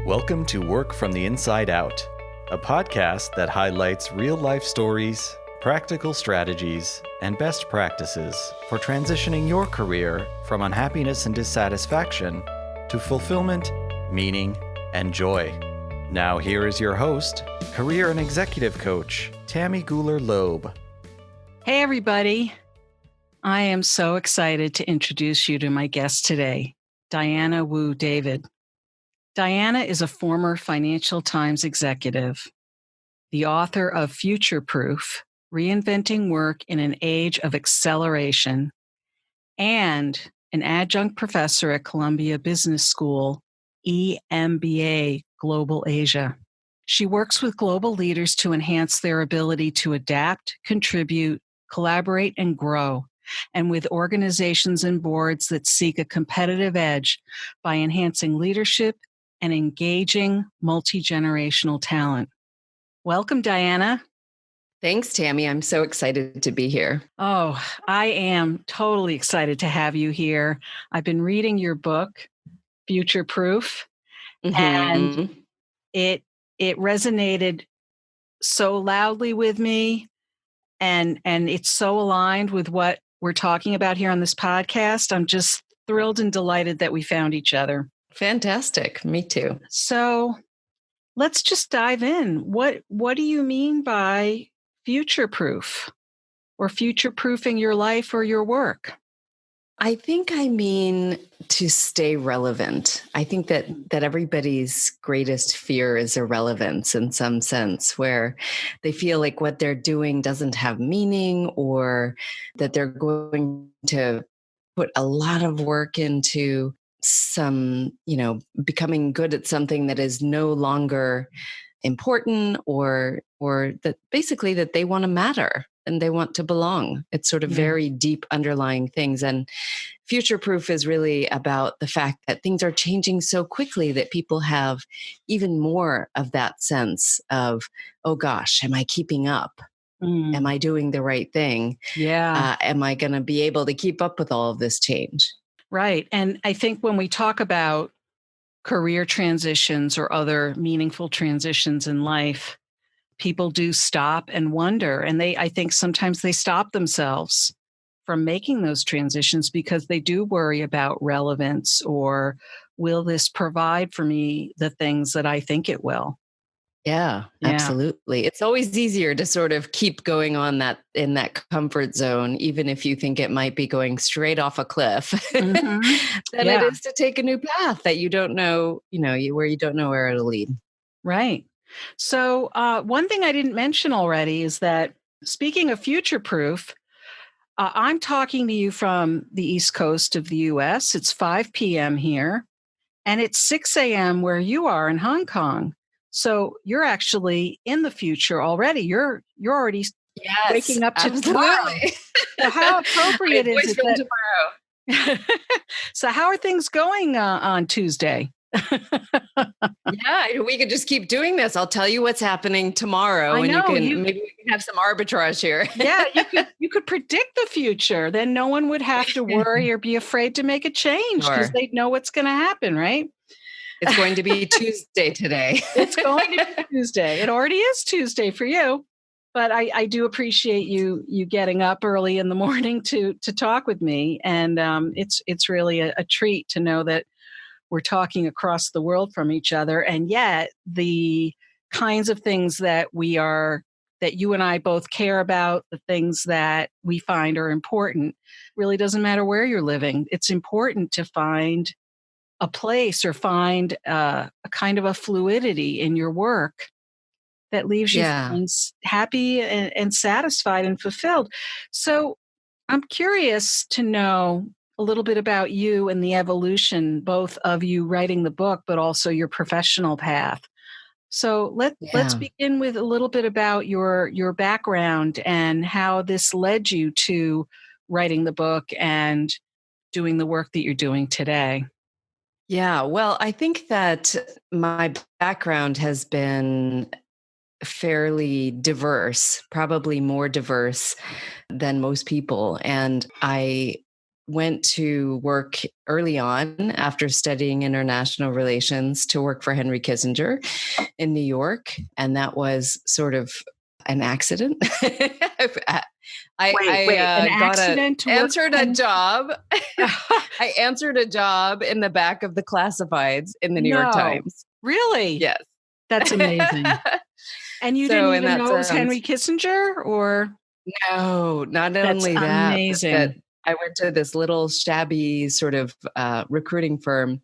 Welcome to Work from the Inside Out, a podcast that highlights real-life stories, practical strategies, and best practices for transitioning your career from unhappiness and dissatisfaction to fulfillment, meaning, and joy. Now here is your host, career and executive coach, Tammy Guler-Loeb. Hey, everybody. I am so excited to introduce you to my guest today, Diana Wu David. Diana is a former Financial Times executive, the author of Future Proof, Reinventing Work in an Age of Acceleration, and an adjunct professor at Columbia Business School, EMBA Global Asia. She works with global leaders to enhance their ability to adapt, contribute, collaborate, and grow, and with organizations and boards that seek a competitive edge by enhancing leadership and engaging multi-generational talent. Welcome, Diana. Thanks, Tammy. I'm so excited to be here. Oh, I am totally excited to have you here. I've been reading your book, Future Proof, and it resonated so loudly with me, and it's so aligned with what we're talking about here on this podcast. I'm just thrilled and delighted that we found each other. Fantastic. Me too. So let's just dive in. What do you mean by future proof or future proofing your life or your work? I think I mean to stay relevant. I think that everybody's greatest fear is irrelevance in some sense, where they feel like what they're doing doesn't have meaning, or that they're going to put a lot of work into some, becoming good at something that is no longer important, or that basically that they want to matter and they want to belong. It's sort of very deep underlying things. And future proof is really about the fact that things are changing so quickly that people have even more of that sense of, oh gosh, am I keeping up? Am I doing the right thing? Yeah. Am I going to be able to keep up with all of this change? Right. And I think when we talk about career transitions or other meaningful transitions in life, people do stop and wonder. And I think sometimes they stop themselves from making those transitions because they do worry about relevance, or will this provide for me the things that I think it will? Yeah, absolutely. It's always easier to sort of keep going on in that comfort zone, even if you think it might be going straight off a cliff, than it is to take a new path that you don't know, where you don't know where it'll lead. Right. So one thing I didn't mention already is that, speaking of future proof, I'm talking to you from the East Coast of the US. It's 5 p.m. here, and it's 6 a.m. where you are in Hong Kong. So you're actually in the future already. You're already waking up to tomorrow. So how appropriate is it tomorrow? So how are things going on Tuesday? Yeah, we could just keep doing this. I'll tell you what's happening tomorrow, and maybe we can have some arbitrage here. Yeah, you could predict the future. Then no one would have to worry or be afraid to make a change because they'd know what's going to happen, right? It's going to be Tuesday today. It's going to be Tuesday. It already is Tuesday for you. But I do appreciate you getting up early in the morning to talk with me. And it's really a treat to know that we're talking across the world from each other. And yet the kinds of things that you and I both care about, the things that we find are important, really doesn't matter where you're living. It's important to find a place or find a kind of a fluidity in your work that leaves you feeling happy and satisfied and fulfilled. So I'm curious to know a little bit about you and the evolution, both of you writing the book, but also your professional path. So let's begin with a little bit about your background and how this led you to writing the book and doing the work that you're doing today. Yeah, well, I think that my background has been fairly diverse, probably more diverse than most people. And I went to work early on after studying international relations to work for Henry Kissinger in New York. And that was sort of an accident. An accident to answered a job. I answered a job in the back of the classifieds in the New York Times. Really? Yes. That's amazing. And you didn't even know it was Henry Kissinger, or? No, not That's only that, amazing. but I went to this little shabby sort of recruiting firm,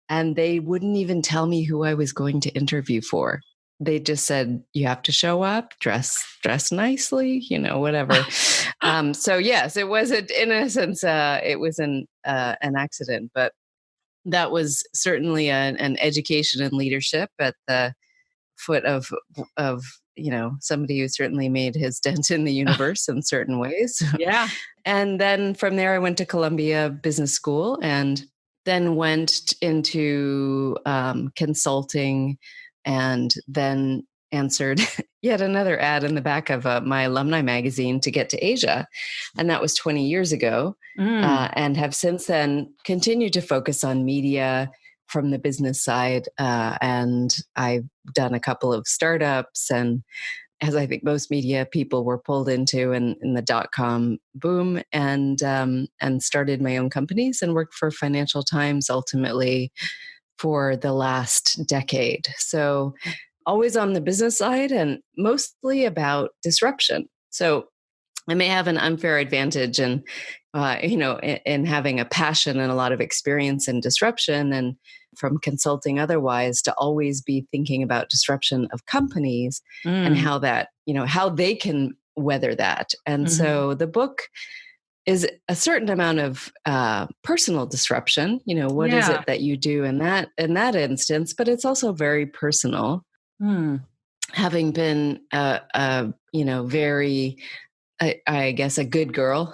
and they wouldn't even tell me who I was going to interview for. They just said, you have to show up, dress nicely, whatever. So yes, it was, in a sense, it was an accident, but that was certainly an education and leadership at the foot of somebody who certainly made his dent in the universe in certain ways. Yeah. And then from there, I went to Columbia Business School and then went into consulting, and then answered yet another ad in the back of my alumni magazine to get to Asia. And that was 20 years ago. And have since then continued to focus on media from the business side. And I've done a couple of startups, and as I think most media people were pulled into in the .com boom, and started my own companies and worked for Financial Times ultimately for the last decade. So always on the business side and mostly about disruption. So I may have an unfair advantage in having a passion and a lot of experience in disruption, and from consulting otherwise, to always be thinking about disruption of companies and how that, how they can weather that. And so the book is a certain amount of personal disruption. What is it that you do in that instance? But it's also very personal. Having been very, I guess, a good girl,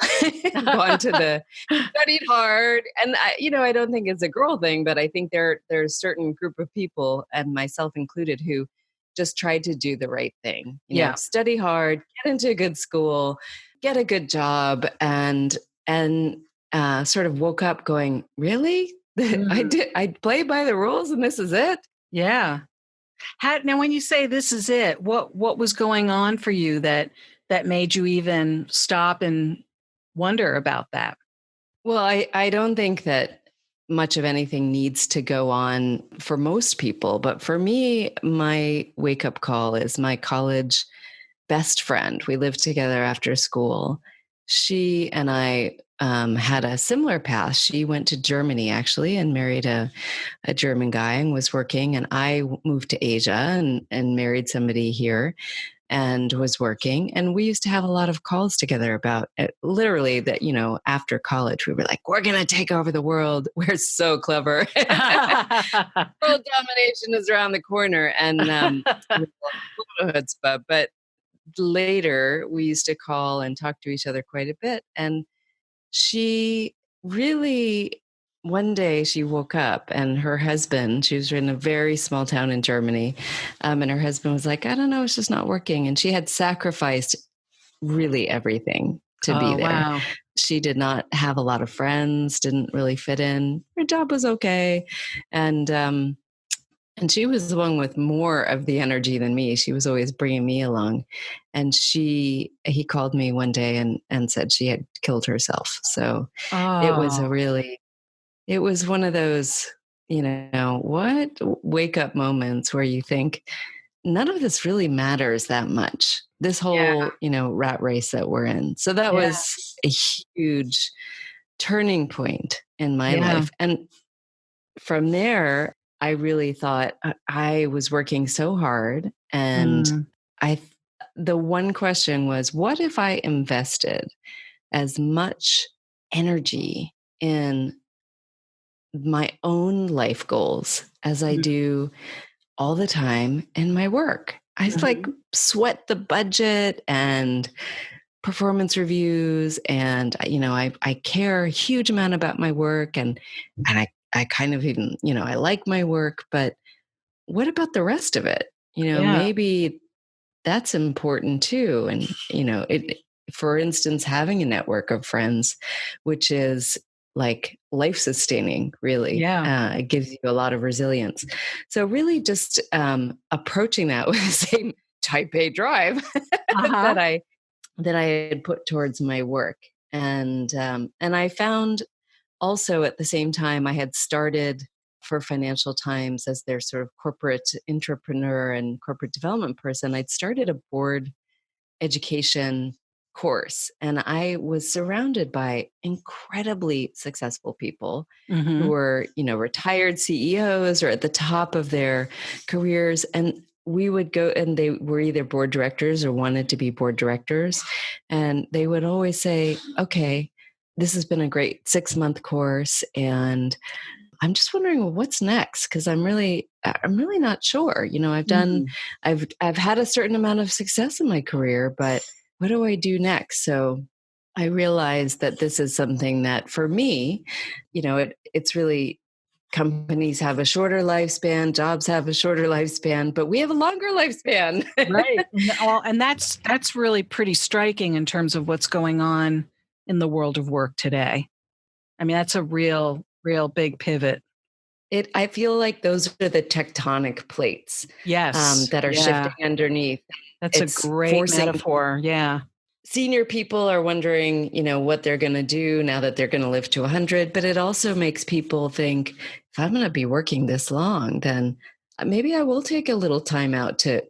gone to studied hard. And I don't think it's a girl thing, but I think there's a certain group of people, and myself included, who just tried to do the right thing. Study hard, get into a good school, get a good job, and sort of woke up going, really? I play by the rules and this is it? Yeah. Now, when you say this is it, what was going on for you that made you even stop and wonder about that? Well, I don't think that much of anything needs to go on for most people. But for me, my wake-up call is my college best friend. We lived together after school. She and I had a similar path. She went to Germany, actually, and married a German guy and was working. And I moved to Asia and married somebody here and was working. And we used to have a lot of calls together about it, literally that, after college, we were like, we're going to take over the world. We're so clever. World domination is around the corner. And but later we used to call and talk to each other quite a bit. And she really, one day she woke up and her husband, she was in a very small town in Germany, and her husband was like, I don't know, it's just not working. And she had sacrificed really everything to be there. Wow. She did not have a lot of friends, didn't really fit in. Her job was okay. And she was the one with more of the energy than me. She was always bringing me along. And he called me one day and said she had killed herself. So it was one of those, wake up moments where you think none of this really matters that much. This whole, rat race that we're in. So that was a huge turning point in my life. And from there, I really thought I was working so hard, and the one question was, what if I invested as much energy in my own life goals as I do all the time in my work? I sweat the budget and performance reviews, and I care a huge amount about my work, and I kind of even, I like my work, but what about the rest of it? Maybe that's important too. And, for instance, having a network of friends, which is like life sustaining, really. Yeah. It gives you a lot of resilience. So really just approaching that with the same type A drive Uh-huh. that I had put towards my work. And I found also at the same time I had started for Financial Times as their sort of corporate entrepreneur and corporate development person. I'd started a board education course, and I was surrounded by incredibly successful people who Mm-hmm. were, retired CEOs or at the top of their careers. And we would go, and they were either board directors or wanted to be board directors. And they would always say, okay, this has been a great 6-month course. And I'm just wondering, well, what's next? Because I'm really not sure. Mm-hmm. I've had a certain amount of success in my career, but what do I do next? So I realized that this is something that for me, it's really, companies have a shorter lifespan, jobs have a shorter lifespan, but we have a longer lifespan. Right. And that's really pretty striking in terms of what's going on in the world of work today. I mean, that's a real big pivot. I feel like those are the tectonic plates Yes. that are Yeah. shifting underneath. That's a It's great forcing metaphor. Yeah. senior people are wondering, what they're going to do now that they're going to live to 100. But it also makes people think, if I'm going to be working this long, then maybe I will take a little time out to,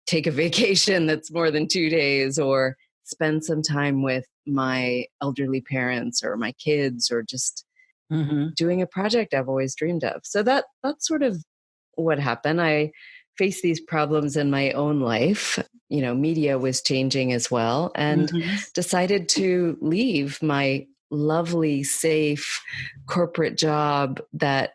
take a vacation that's more than 2 days, or spend some time with my elderly parents or my kids, or just Mm-hmm. doing a project I've always dreamed of. So that's sort of what happened. I faced these problems in my own life. Media was changing as well, and Mm-hmm. decided to leave my lovely, safe corporate job that,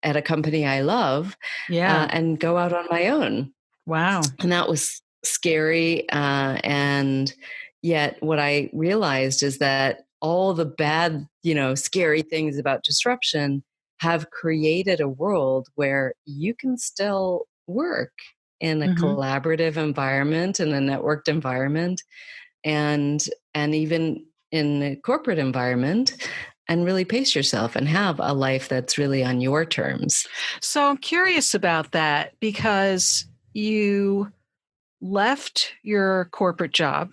at a company I love, Yeah. and go out on my own. Wow. And that was scary. And yet, what I realized is that all the bad, scary things about disruption have created a world where you can still work in a Mm-hmm. collaborative environment, in a networked environment, and even in a corporate environment, and really pace yourself and have a life that's really on your terms. So I'm curious about that because you left your corporate job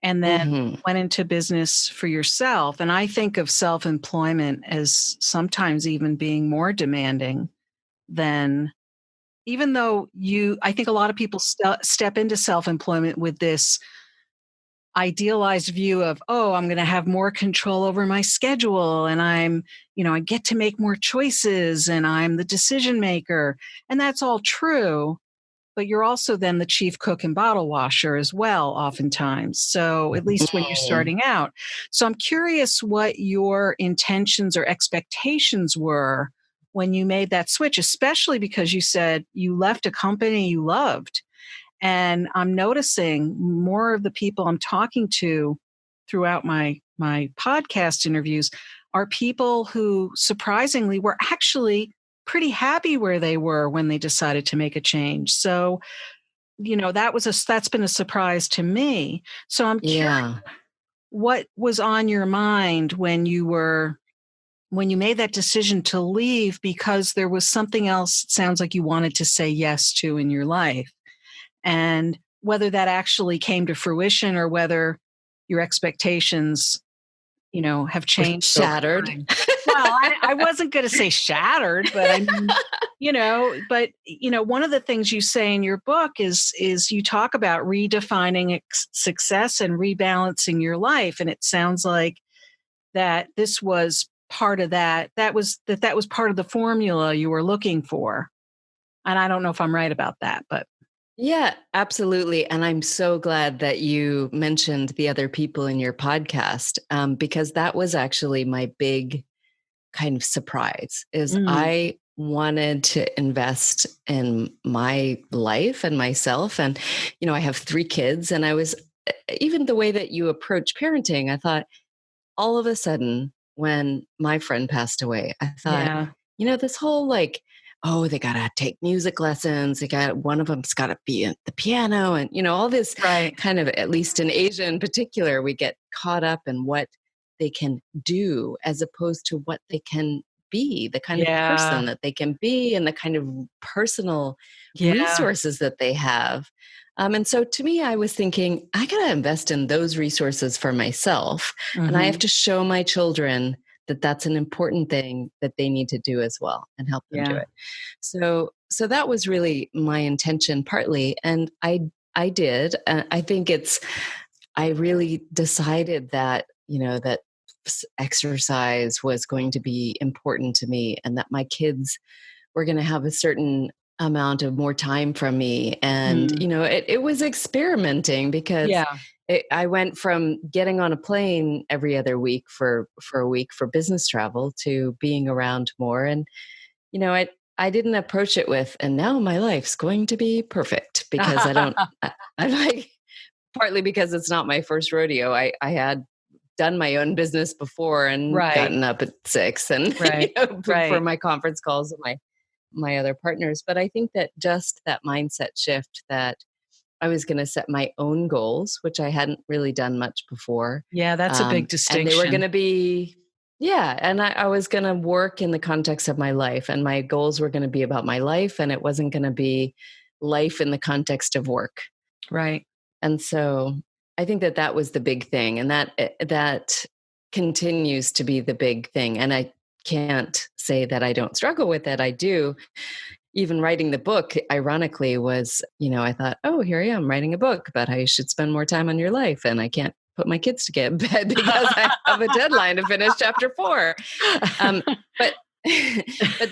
and then Hmm. went into business for yourself. And I think of self employment as sometimes even being more demanding than, even though I think a lot of people step into self employment with this idealized view of, oh, I'm going to have more control over my schedule and I get to make more choices and I'm the decision maker. And that's all true. But you're also then the chief cook and bottle washer as well, oftentimes. So, at least when you're starting out. So, I'm curious what your intentions or expectations were when you made that switch, especially because you said you left a company you loved. And I'm noticing more of the people I'm talking to throughout my podcast interviews are people who surprisingly were actually pretty happy where they were when they decided to make a change. So, that's been a surprise to me. So I'm curious, Yeah. what was on your mind when you made that decision to leave, because there was something else it sounds like you wanted to say yes to in your life, and whether that actually came to fruition or whether your expectations, have Or changed over shattered. time. Well, I wasn't going to say shattered, but I mean, one of the things you say in your book is you talk about redefining success and rebalancing your life. And it sounds like that this was part of that. That was part of the formula you were looking for. And I don't know if I'm right about that, but Yeah, absolutely. And I'm so glad that you mentioned the other people in your podcast, because that was actually my big kind of surprise. Is mm, I wanted to invest in my life and myself. And, I have 3 kids, and I was, even the way that you approach parenting, I thought, all of a sudden, when my friend passed away, I thought, yeah. this whole like, oh, they got to take music lessons. One of them's got to be at the piano, and, all this Right. kind of, at least in Asia in particular, we get caught up in what they can do as opposed to what they can be, the kind of person that they can be, and the kind of personal resources that they have. And so to me, I was thinking, I got to invest in those resources for myself. And I have to show my children that that's an important thing that they need to do as well, and help them do it. So that was really my intention partly. And I did. I think I really decided that, that exercise was going to be important to me, and that my kids were going to have a certain amount of more time from me. And, it was experimenting, because I went from getting on a plane every other week for a week for business travel to being around more. And, I didn't approach it with, and now my life's going to be perfect, because I like, partly because it's not my first rodeo. I had done my own business before and gotten up at 6 and for my conference calls and my other partners. But I think that just that mindset shift, that I was going to set my own goals, which I hadn't really done much before. Yeah, that's a big distinction. And they were going to be, and I was going to work in the context of my life, and my goals were going to be about my life, and it wasn't going to be life in the context of work. Right. And so I think that was the big thing, and that continues to be the big thing. And I can't say that I don't struggle with it. I do. Even writing the book, ironically, was, I thought, oh, here I am writing a book about how you should spend more time on your life, and I can't put my kids to bed because I have a deadline to finish chapter 4. But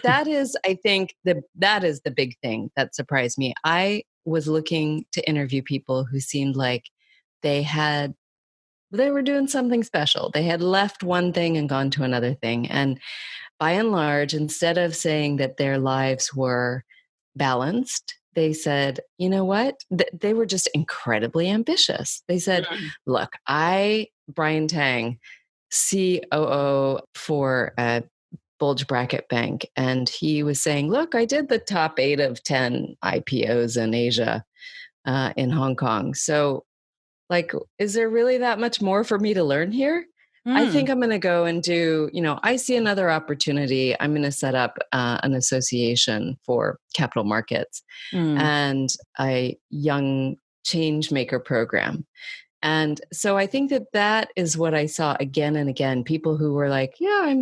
that is, I think, that is the big thing that surprised me. I was looking to interview people who seemed like they were doing something special. They had left one thing and gone to another thing. And by and large, instead of saying that their lives were balanced, they said, you know what? They were just incredibly ambitious. They said, look, Brian Tang, COO for a bulge bracket bank. And he was saying, look, I did the top 8 of 10 IPOs in Asia, in Hong Kong. So, is there really that much more for me to learn here? I think I'm going to go and do, I see another opportunity. I'm going to set up an association for capital markets and a young change maker program. And so I think that is what I saw again and again. People who were like, yeah,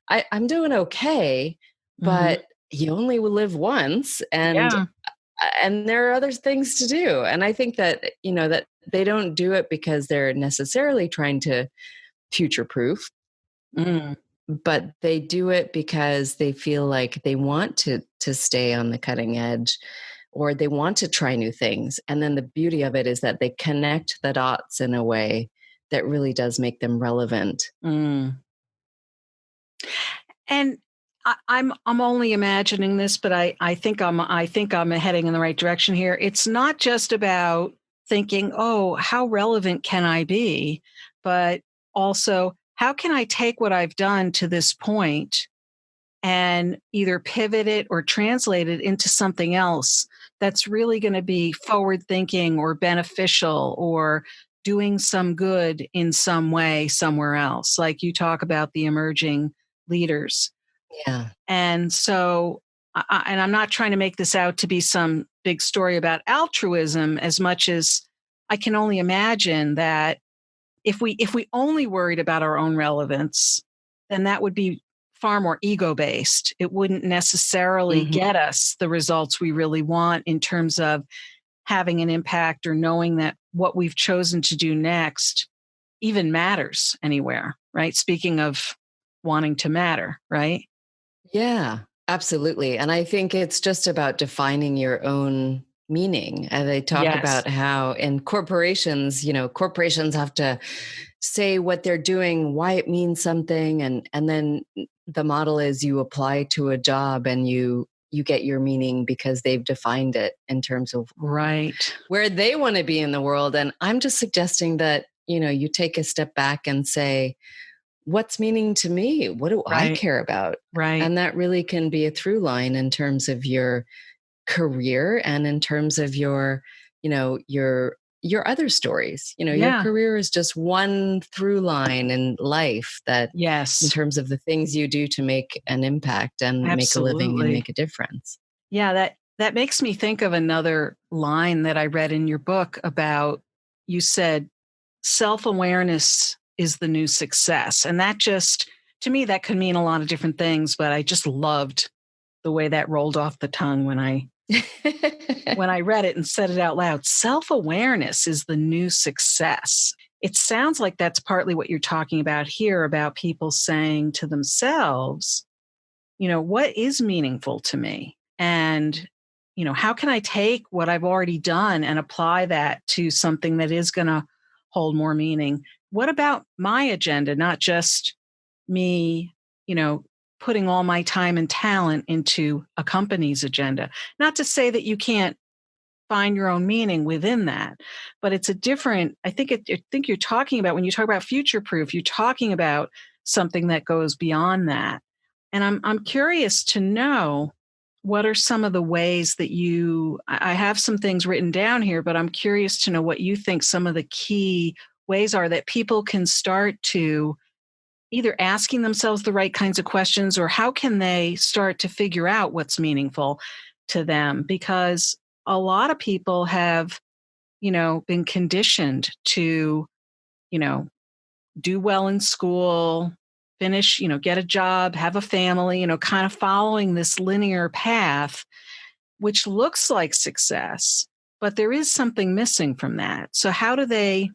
I'm doing okay, but you only will live once. And there are other things to do. And I think that, that they don't do it because they're necessarily trying to future-proof, but they do it because they feel like they want to stay on the cutting edge, or they want to try new things. And then the beauty of it is that they connect the dots in a way that really does make them relevant. And I'm only imagining this, but I think I'm heading in the right direction here. It's not just about thinking, oh, how relevant can I be, but also, how can I take what I've done to this point and either pivot it or translate it into something else that's really going to be forward thinking or beneficial or doing some good in some way somewhere else? Like you talk about the emerging leaders. Yeah. And so, and I'm not trying to make this out to be some big story about altruism as much as I can only imagine that if we only worried about our own relevance, then that would be far more ego-based. It wouldn't necessarily get us the results we really want in terms of having an impact or knowing that what we've chosen to do next even matters anywhere, right? Speaking of wanting to matter, right? Yeah, absolutely. And I think it's just about defining your own meaning. And they talk about how in corporations, corporations have to say what they're doing, why it means something. And then the model is you apply to a job and you get your meaning because they've defined it in terms of where they want to be in the world. And I'm just suggesting that, you take a step back and say, what's meaning to me? What do I Right. care about? Right. And that really can be a through line in terms of your career and in terms of your, your other stories. Your Yeah. career is just one through line in life, that in Yes. terms of the things you do to make an impact and make a living and Absolutely. make a difference. Yeah, that makes me think of another line that I read in your book about, you said self-awareness is the new success. And that just, to me, that could mean a lot of different things, but I just loved the way that rolled off the tongue when I read it and said it out loud. Self-awareness is the new success. It sounds like that's partly what you're talking about here, about people saying to themselves, what is meaningful to me? And, how can I take what I've already done and apply that to something that is going to hold more meaning? What about my agenda, not just me, you know, putting all my time and talent into a company's agenda? Not to say that you can't find your own meaning within that, but it's a different, I think you're talking about, when you talk about future proof, you're talking about something that goes beyond that. And I'm curious to know, what are some of the ways that I have some things written down here, but I'm curious to know what you think some of the key ways are that people can start to either asking themselves the right kinds of questions, or how can they start to figure out what's meaningful to them? Because a lot of people have, been conditioned to, you know, do well in school, finish, get a job, have a family, kind of following this linear path, which looks like success, but there is something missing from that. So, how do they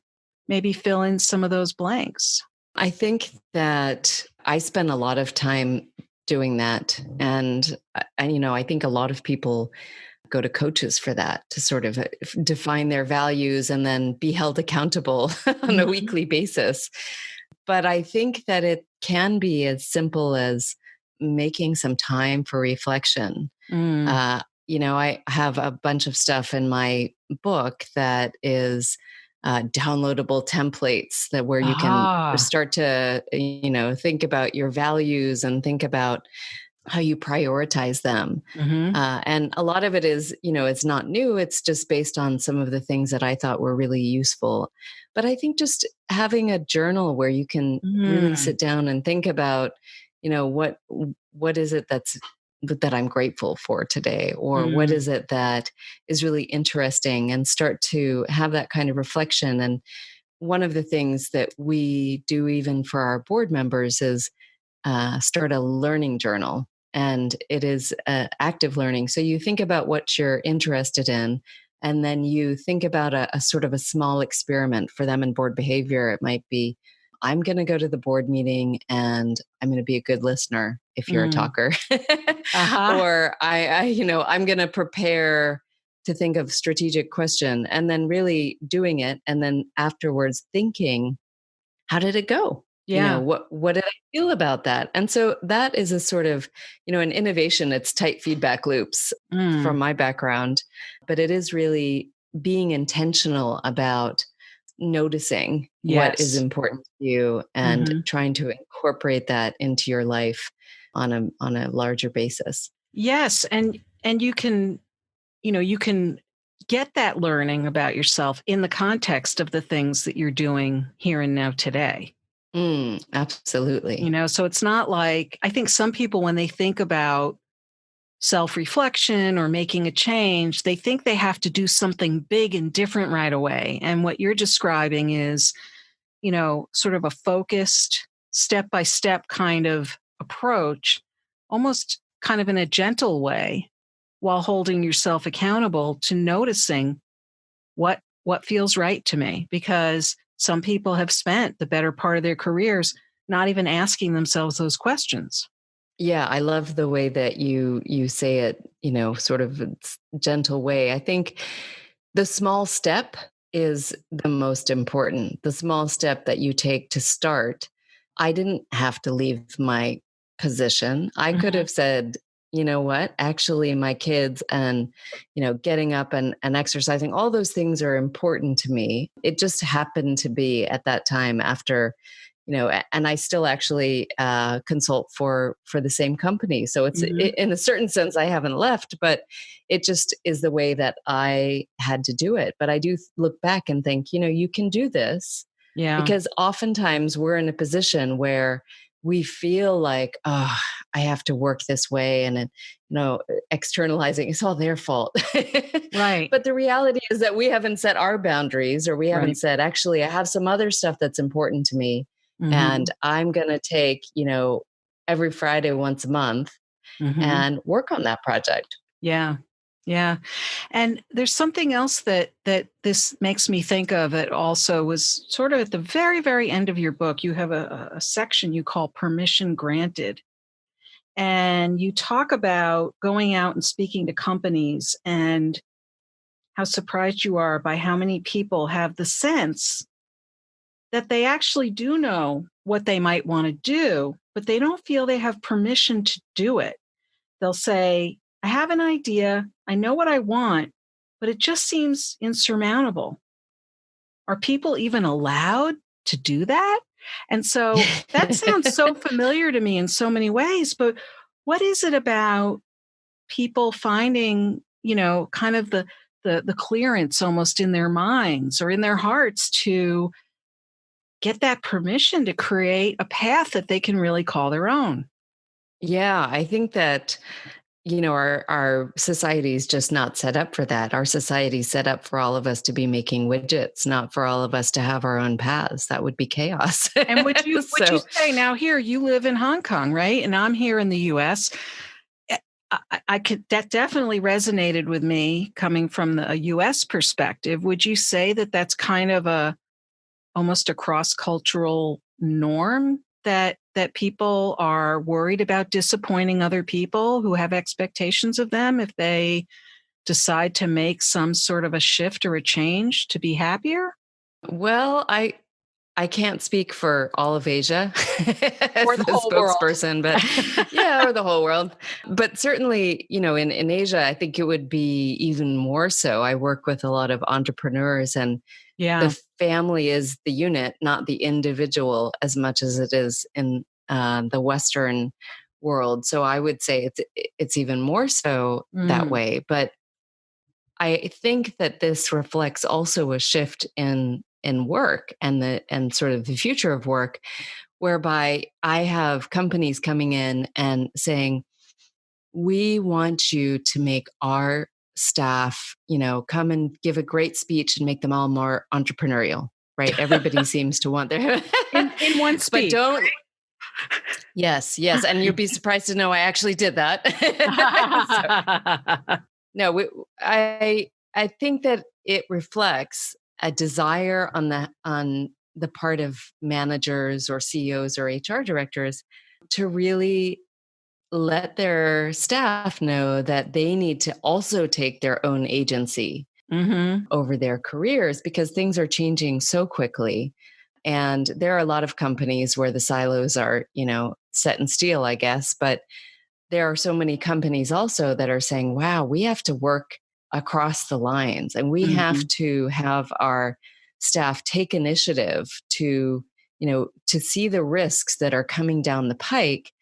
maybe fill in some of those blanks? I think that I spend a lot of time doing that. And, I think a lot of people go to coaches for that, to sort of define their values and then be held accountable on a Mhm. weekly basis. But I think that it can be as simple as making some time for reflection. Mm. I have a bunch of stuff in my book that is downloadable templates, that where you can Aha. start to, think about your values and think about how you prioritize them. Mhm. And a lot of it is, it's not new. It's just based on some of the things that I thought were really useful. But I think just having a journal where you can really Mm. sit down and think about, what is it that I'm grateful for today, or what Mm. is it that is really interesting, and start to have that kind of reflection. And one of the things that we do even for our board members is start a learning journal. And it is active learning. So you think about what you're interested in, and then you think about a sort of a small experiment for them in board behavior. It might be, I'm going to go to the board meeting and I'm going to be a good listener if you're a Mm. talker. Aha. Or I'm going to prepare to think of strategic question, and then really doing it. And then afterwards thinking, how did it go? Yeah. What did I feel about that? And so that is a sort of, an innovation. It's tight feedback loops from Mm. my background, but it is really being intentional about noticing what is Yes. important to you and Mhm. trying to incorporate that into your life on a larger basis. Yes, and you can get that learning about yourself in the context of the things that you're doing here and now today. Absolutely. So it's not like, I think some people, when they think about self-reflection or making a change, they think they have to do something big and different right away. And what you're describing is, sort of a focused, step-by-step kind of approach, almost kind of in a gentle way, while holding yourself accountable to noticing what feels right to me. Because some people have spent the better part of their careers not even asking themselves those questions. Yeah, I love the way that you say it, sort of gentle way. I think the small step is the most important. The small step that you take to start. I didn't have to leave my position. I could Mhm. have said, you know what, actually my kids and, getting up and exercising, all those things are important to me. It just happened to be at that time after, and I still actually consult for the same company. So in a certain sense, I haven't left, but it just is the way that I had to do it. But I do look back and think, you can do this. Yeah. Because oftentimes we're in a position where we feel like, oh, I have to work this way, and externalizing, it's all their fault. Right. But the reality is that we haven't set our boundaries, or we haven't said, actually, I have some other stuff that's important to me. And I'm going to take, every Friday once a month and work on that project. Yeah. Yeah. And there's something else that this makes me think of. It also was sort of at the very, very end of your book. You have a section you call Permission Granted. And you talk about going out and speaking to companies and how surprised you are by how many people have the sense that they actually do know what they might want to do, but they don't feel they have permission to do it. They'll say, I have an idea, I know what I want, but it just seems insurmountable. Are people even allowed to do that? And so that sounds so familiar to me in so many ways, but what is it about people finding, kind of the clearance almost in their minds or in their hearts to get that permission to create a path that they can really call their own? Yeah, I think that our society is just not set up for that. Our society is set up for all of us to be making widgets, not for all of us to have our own paths. That would be chaos. And would you say, now here you live in Hong Kong, right? And I'm here in the US. I could, that definitely resonated with me coming from the US perspective. Would you say that that's kind of almost a cross-cultural norm that people are worried about disappointing other people who have expectations of them if they decide to make some sort of a shift or a change to be happier? Well, I can't speak for all of Asia as Or the whole spokesperson, but yeah, or the whole world. But certainly, in Asia, I think it would be even more so. I work with a lot of entrepreneurs, and the family is the unit, not the individual, as much as it is in the Western world. So I would say it's even more so that way. But I think that this reflects also a shift in work and sort of the future of work, whereby I have companies coming in and saying, we want you to make our staff, come and give a great speech and make them all more entrepreneurial, right? Everybody seems to want their in one speech. But don't. Yes. And you'd be surprised to know I actually did that. No, I think that it reflects a desire on the part of managers or CEOs or HR directors to really let their staff know that they need to also take their own agency over their careers, because things are changing so quickly. And there are a lot of companies where the silos are, set in steel, I guess, but there are so many companies also that are saying, wow, we have to work across the lines, and we have to have our staff take initiative to see the risks that are coming down the pike,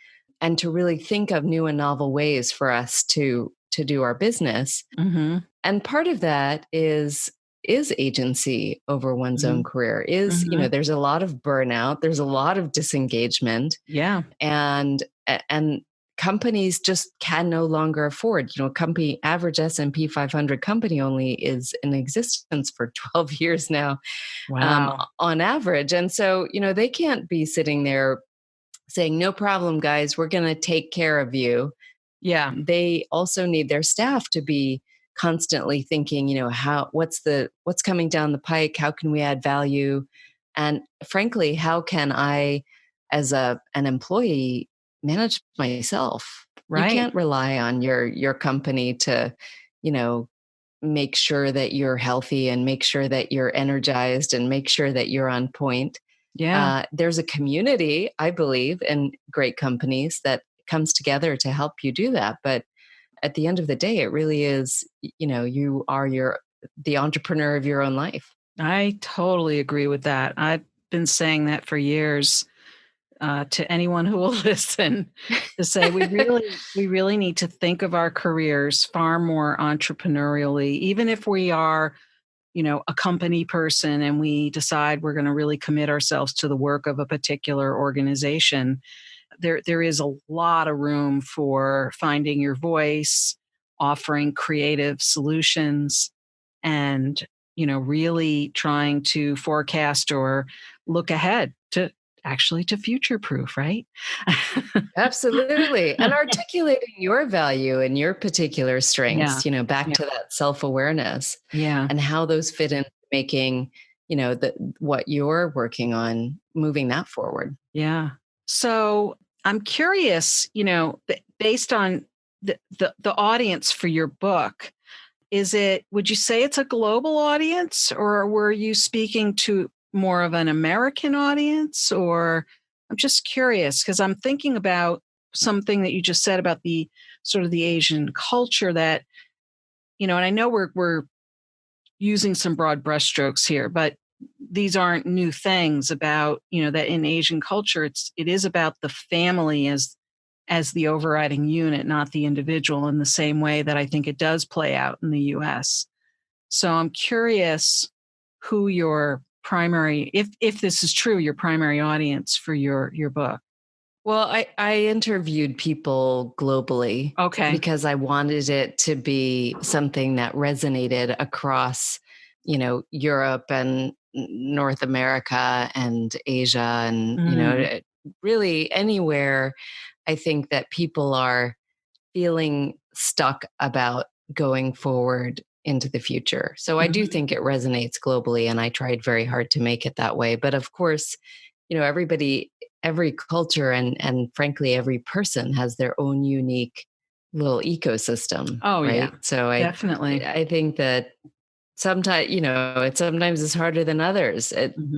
and to really think of new and novel ways for us to do our business. And part of that is agency over one's own career. There's a lot of burnout, there's a lot of disengagement. Yeah. And companies just can no longer afford, company average S&P 500 company only is in existence for 12 years now. Wow. On average. And so, they can't be sitting there saying, no problem, guys, we're going to take care of you. Yeah. They also need their staff to be constantly thinking, what's coming down the pike? How can we add value? And frankly, how can I, as an employee, manage myself? Right. You can't rely on your company to, make sure that you're healthy and make sure that you're energized and make sure that you're on point. Yeah. There's a community, I believe, in great companies that comes together to help you do that. But at the end of the day, it really is, you are the entrepreneur of your own life. I totally agree with that. been saying that for years to anyone who will listen, to say we really need to think of our careers far more entrepreneurially, even if we are, a company person and we decide we're going to really commit ourselves to the work of a particular organization. There is a lot of room for finding your voice, offering creative solutions, and really trying to forecast or look ahead to future proof, right? Absolutely. And articulating your value and your particular strengths, back Yeah. to that self-awareness Yeah. and how those fit into making, what you're working on, moving that forward. Yeah. So I'm curious, based on the audience for your book, would you say it's a global audience, or were you speaking to more of an American audience? Or I'm just curious because I'm thinking about something that you just said about the sort of the Asian culture that, and I know we're using some broad brushstrokes here, but these aren't new things about, that in Asian culture, it is about the family as the overriding unit, not the individual, in the same way that I think it does play out in the US. So I'm curious who your primary, if this is true, your primary audience for your book. Well, I interviewed people globally, Okay. because I wanted it to be something that resonated across, Europe and North America and Asia and, really anywhere. I think that people are feeling stuck about going forward into the future. So I do think it resonates globally, and I tried very hard to make it that way. But of course, every culture and frankly, every person has their own unique little ecosystem. Oh, right. yeah, So definitely. I think that sometimes, sometimes it's harder than others.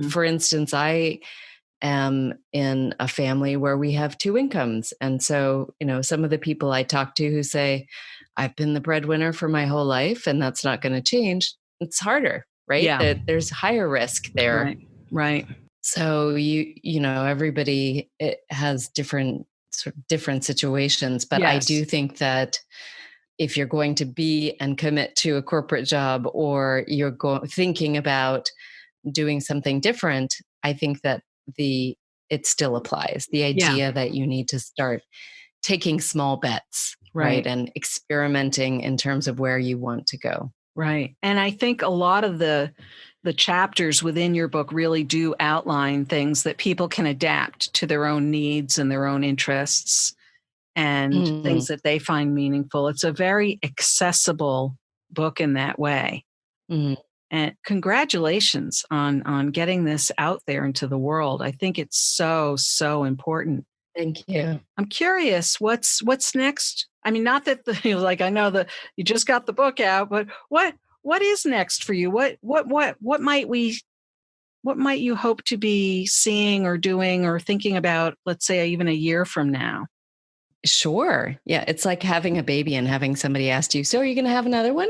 For instance, I am in a family where we have two incomes. And so, some of the people I talk to who say, I've been the breadwinner for my whole life and that's not going to change. It's harder, right? Yeah. That there's higher risk there. Right. So everybody has different situations, but I Yes. do think that if you're going to be and commit to a corporate job, or you're thinking about doing something different, I think that it still applies. The idea that you need to start taking small bets, right? And experimenting in terms of where you want to go. Right. And I think a lot of the chapters within your book really do outline things that people can adapt to their own needs and their own interests and things that they find meaningful. It's a very accessible book in that way. And congratulations on getting this out there into the world. I think it's so, so important. Thank you. I'm curious, what's next? I mean, not that I know that you just got the book out, but what is next for you? What might you hope to be seeing or doing or thinking about, let's say even a year from now? Sure. Yeah. It's like having a baby and having somebody ask you, so are you going to have another one?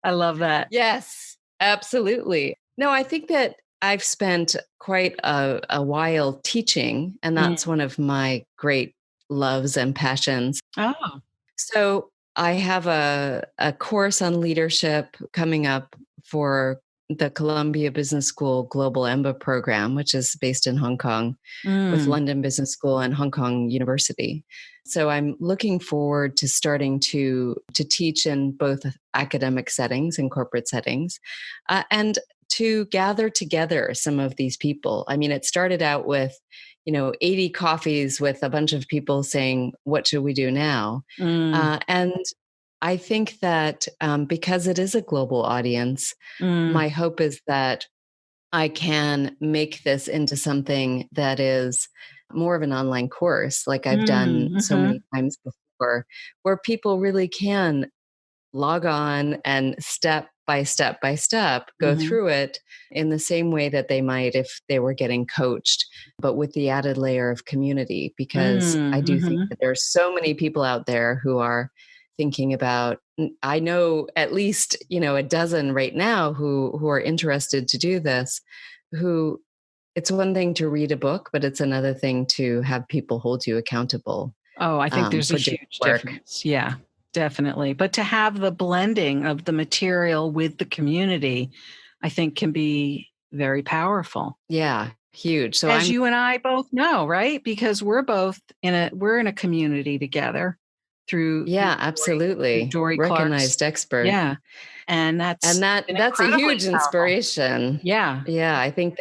I love that. Yes, absolutely. No, I think that I've spent quite a while teaching, and that's one of my great loves and passions. Oh. So I have a course on leadership coming up for the Columbia Business School Global EMBA program, which is based in Hong Kong with London Business School and Hong Kong University. So I'm looking forward to starting to teach in both academic settings and corporate settings, and to gather together some of these people. I mean, it started out with 80 coffees with a bunch of people saying, what should we do now? And I think that because it is a global audience, my hope is that I can make this into something that is more of an online course, like I've done so many times before, where people really can log on and step by step by step go through it in the same way that they might if they were getting coached, but with the added layer of community. Because I do think that there's so many people out there who are thinking about I know at least, a dozen right now who are interested to do this, who it's one thing to read a book, but it's another thing to have people hold you accountable. Oh, I think there's a for doing huge work. difference. Yeah, definitely. But to have the blending of the material with the community, I think can be very powerful. Yeah, huge. So As you and I both know, right? Because we're in a community together through absolutely. Dory Recognized Clark's. expert. Yeah. And that's a huge inspiration. Yeah. Yeah, I think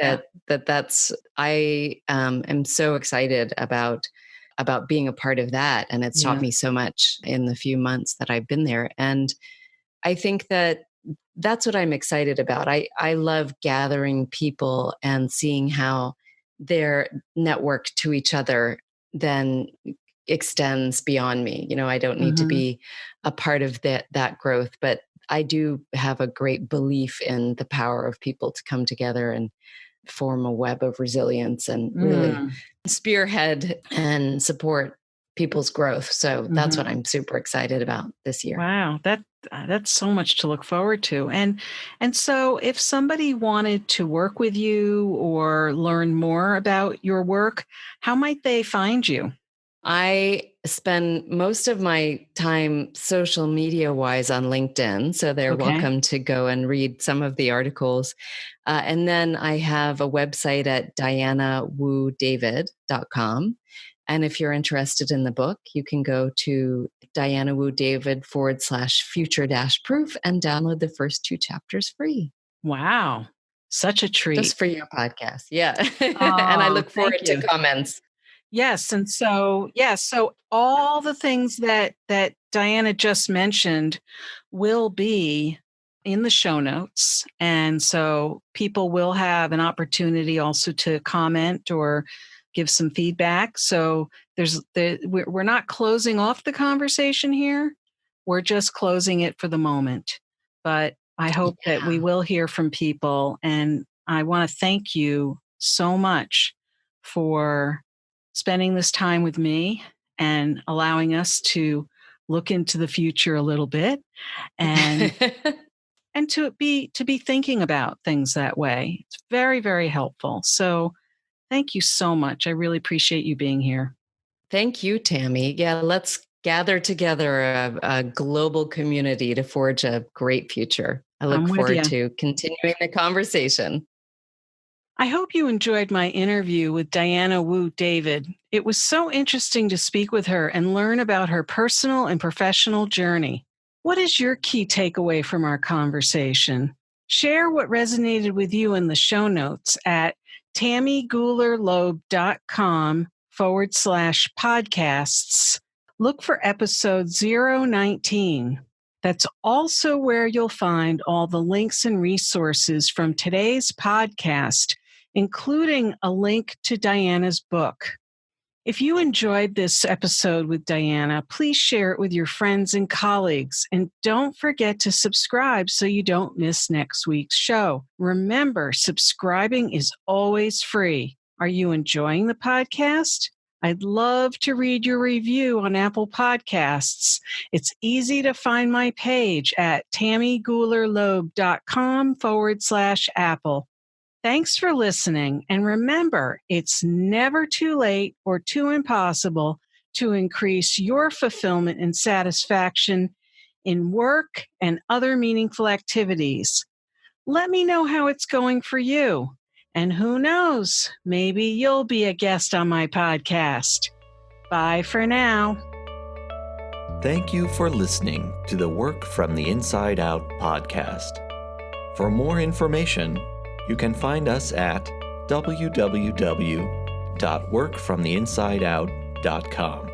that's I am so excited about being a part of that, and it's taught me so much in the few months that I've been there. And I think that's what I'm excited about. I love gathering people and seeing how their network to each other then extends beyond me. I don't need to be a part of that growth, but I do have a great belief in the power of people to come together and form a web of resilience and really spearhead and support people's growth. So that's what I'm super excited about this year. Wow, that's so much to look forward to. And so if somebody wanted to work with you or learn more about your work, how might they find you? I spend most of my time social media wise on LinkedIn. So they're welcome to go and read some of the articles. And then I have a website at dianawoodavid.com. And if you're interested in the book, you can go to dianawoodavid.com/future-proof and download the first 2 chapters free. Wow. Such a treat. Just for your podcast. Yeah. And I look forward to comments. Yes. And so all the things that Diana just mentioned will be in the show notes. And so people will have an opportunity also to comment or give some feedback. So we're not closing off the conversation here. We're just closing it for the moment. But I hope that we will hear from people. And I want to thank you so much for spending this time with me and allowing us to look into the future a little bit and and to be thinking about things that way. It's very, very helpful. So thank you so much. I really appreciate you being here. Thank you, Tammy. Yeah, let's gather together a global community to forge a great future. I look forward to continuing the conversation. I hope you enjoyed my interview with Diana Woo David. It was so interesting to speak with her and learn about her personal and professional journey. What is your key takeaway from our conversation? Share what resonated with you in the show notes at tammygoularloeb.com/podcasts. Look for episode 019. That's also where you'll find all the links and resources from today's podcast, including a link to Diana's book. If you enjoyed this episode with Diana, please share it with your friends and colleagues. And don't forget to subscribe so you don't miss next week's show. Remember, subscribing is always free. Are you enjoying the podcast? I'd love to read your review on Apple Podcasts. It's easy to find my page at tammygoularloeb.com/Apple. Thanks for listening. And remember, it's never too late or too impossible to increase your fulfillment and satisfaction in work and other meaningful activities. Let me know how it's going for you. And who knows, maybe you'll be a guest on my podcast. Bye for now. Thank you for listening to the Work from the Inside Out podcast. For more information, you can find us at www.workfromtheinsideout.com.